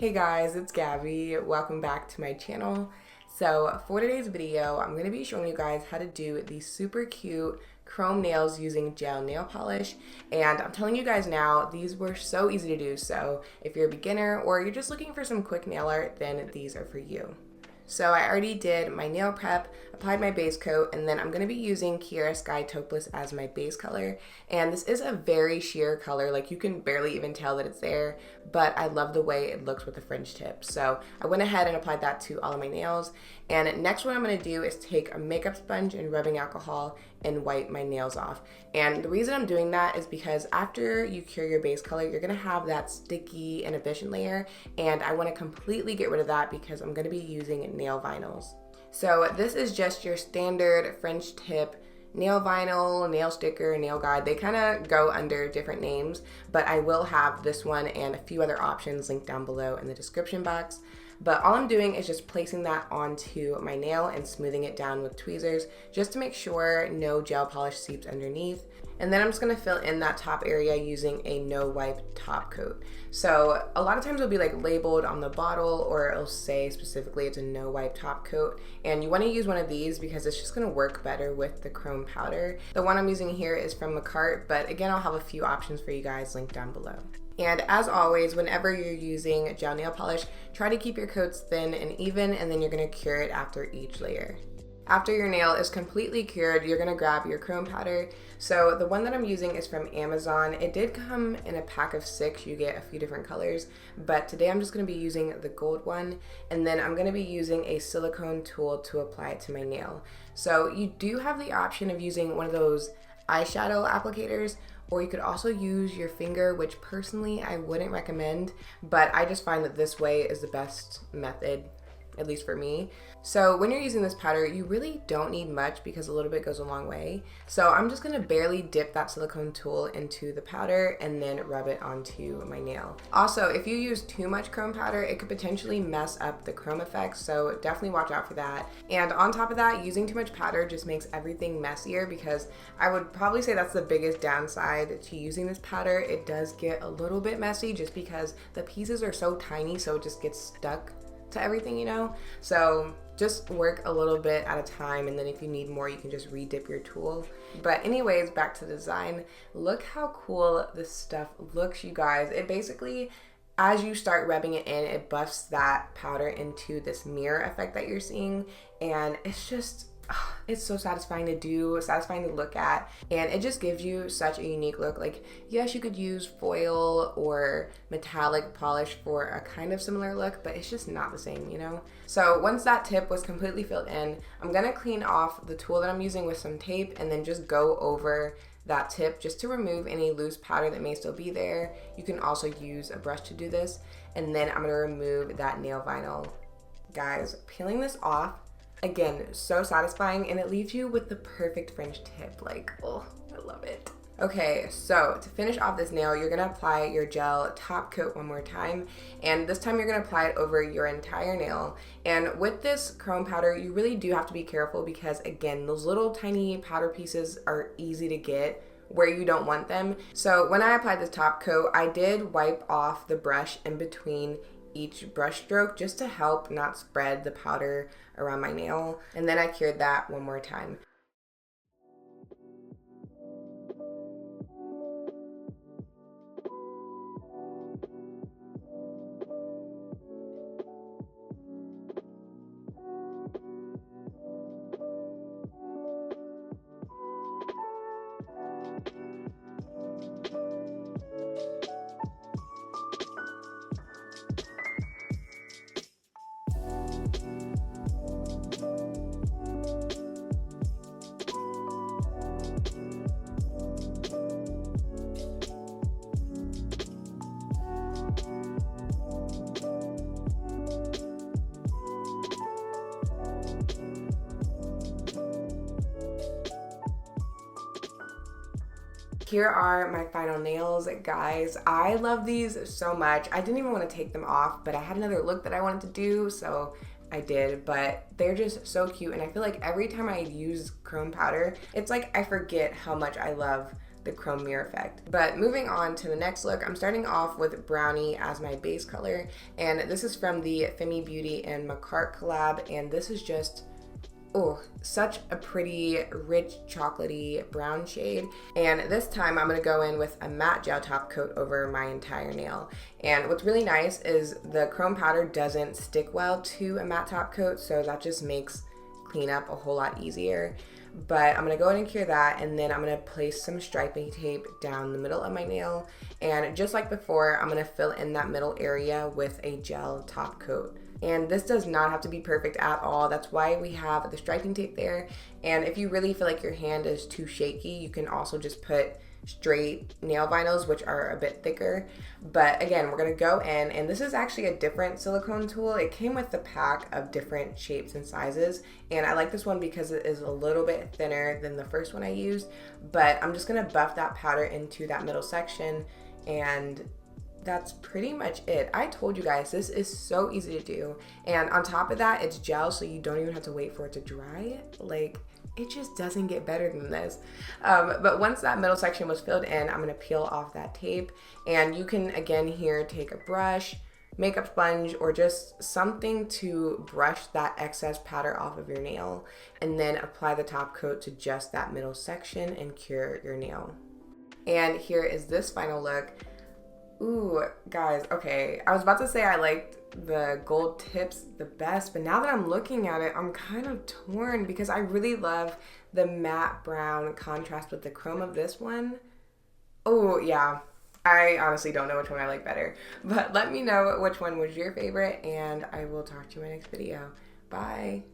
Hey guys, it's Gabby. Welcome back to my channel. So for today's video, I'm going to be showing you guys how to do these super cute chrome nails using gel nail polish. And I'm telling you guys now, these were so easy to do. So if you're a beginner or you're just looking for some quick nail art, then these are for you. So I already did my nail prep, applied my base coat, and then I'm going to be using Kiara Sky taup-less as my base color. And this is a very sheer color, like you can barely even tell that it's there, but I love the way it looks with the fringe tip. So I went ahead and applied that to all of my nails. And next what I'm going to do is take a makeup sponge and rubbing alcohol and wipe my nails off. And the reason I'm doing that is because after you cure your base color, you're gonna have that sticky inhibition layer, and I wanna completely get rid of that because I'm gonna be using nail vinyls. So this is just your standard French tip nail vinyl, nail sticker, nail guide. They kind of go under different names, but I will have this one and a few other options linked down below in the description box. But all I'm doing is just placing that onto my nail and smoothing it down with tweezers just to make sure no gel polish seeps underneath. And then I'm just gonna fill in that top area using a no wipe top coat. So a lot of times it'll be like labeled on the bottle, or it'll say specifically it's a no wipe top coat. And you wanna use one of these because it's just gonna work better with the chrome powder. The one I'm using here is from Makartt, but again, I'll have a few options for you guys linked down below. And as always, whenever you're using gel nail polish, try to keep your coats thin and even, and then you're gonna cure it after each layer. After your nail is completely cured, you're gonna grab your chrome powder. So the one that I'm using is from Amazon. It did come in a pack of 6, you get a few different colors, but today I'm just gonna be using the gold one, and then I'm gonna be using a silicone tool to apply it to my nail. So you do have the option of using one of those eyeshadow applicators, or you could also use your finger, which personally I wouldn't recommend, but I just find that this way is the best method, at least for me. So when you're using this powder, you really don't need much because a little bit goes a long way. So I'm just gonna barely dip that silicone tool into the powder and then rub it onto my nail. Also, if you use too much chrome powder, it could potentially mess up the chrome effect, so definitely watch out for that. And on top of that, using too much powder just makes everything messier, because I would probably say that's the biggest downside to using this powder. It does get a little bit messy just because the pieces are so tiny, so it just gets stuck to everything, you know? So just work a little bit at a time, and then if you need more, you can just re-dip your tool. But anyways, back to the design. Look how cool this stuff looks, you guys. It basically, as you start rubbing it in, it buffs that powder into this mirror effect that you're seeing, and it's just, it's so satisfying to do, satisfying to look at, and it just gives you such a unique look. Like, yes, you could use foil or metallic polish for a kind of similar look, but it's just not the same, you know? So once that tip was completely filled in, I'm gonna clean off the tool that I'm using with some tape and then just go over that tip just to remove any loose powder that may still be there. You can also use a brush to do this, and then I'm gonna remove that nail vinyl. Guys, peeling this off, again, so satisfying, and it leaves you with the perfect fringe tip. Like, oh, I love it. Okay, so to finish off this nail, you're gonna apply your gel top coat one more time, and this time you're gonna apply it over your entire nail. And with this chrome powder, you really do have to be careful because, again, those little tiny powder pieces are easy to get where you don't want them. So when I applied this top coat, I did wipe off the brush in between each brush stroke just to help not spread the powder around my nail, and then I cured that one more time. Here are my final nails, guys. I love these so much. I didn't even want to take them off, but I had another look that I wanted to do, so I did. But they're just so cute, and I feel like every time I use chrome powder, it's like I forget how much I love the the chrome mirror effect. But moving on to the next look, I'm starting off with Brownie as my base color, and this is from the Femi Beauty and Makartt collab, and this is just, oh, such a pretty, rich, chocolatey brown shade. And this time I'm gonna go in with a matte gel top coat over my entire nail. And what's really nice is the chrome powder doesn't stick well to a matte top coat, so that just makes cleanup a whole lot easier. But I'm gonna go ahead and cure that, and then I'm gonna place some striping tape down the middle of my nail. And just like before, I'm gonna fill in that middle area with a gel top coat. And this does not have to be perfect at all. That's why we have the striping tape there. And if you really feel like your hand is too shaky, you can also just put straight nail vinyls, which are a bit thicker. But again, we're gonna go in, and this is actually a different silicone tool. It came with the pack of different shapes and sizes, and I like this one because it is a little bit thinner than the first one I used. But I'm just gonna buff that powder into that middle section, and that's pretty much it. I told you guys, this is so easy to do. And on top of that, it's gel, so you don't even have to wait for it to dry. Like, it just doesn't get better than this. But once that middle section was filled in, I'm gonna peel off that tape. And you can, again, here, take a brush, makeup sponge, or just something to brush that excess powder off of your nail, and then apply the top coat to just that middle section and cure your nail. And here is this final look. Ooh, guys, okay. I was about to say I liked the gold tips the best, but now that I'm looking at it, I'm kind of torn because I really love the matte brown contrast with the chrome of this one. Oh, yeah. I honestly don't know which one I like better, but let me know which one was your favorite, and I will talk to you in my next video. Bye.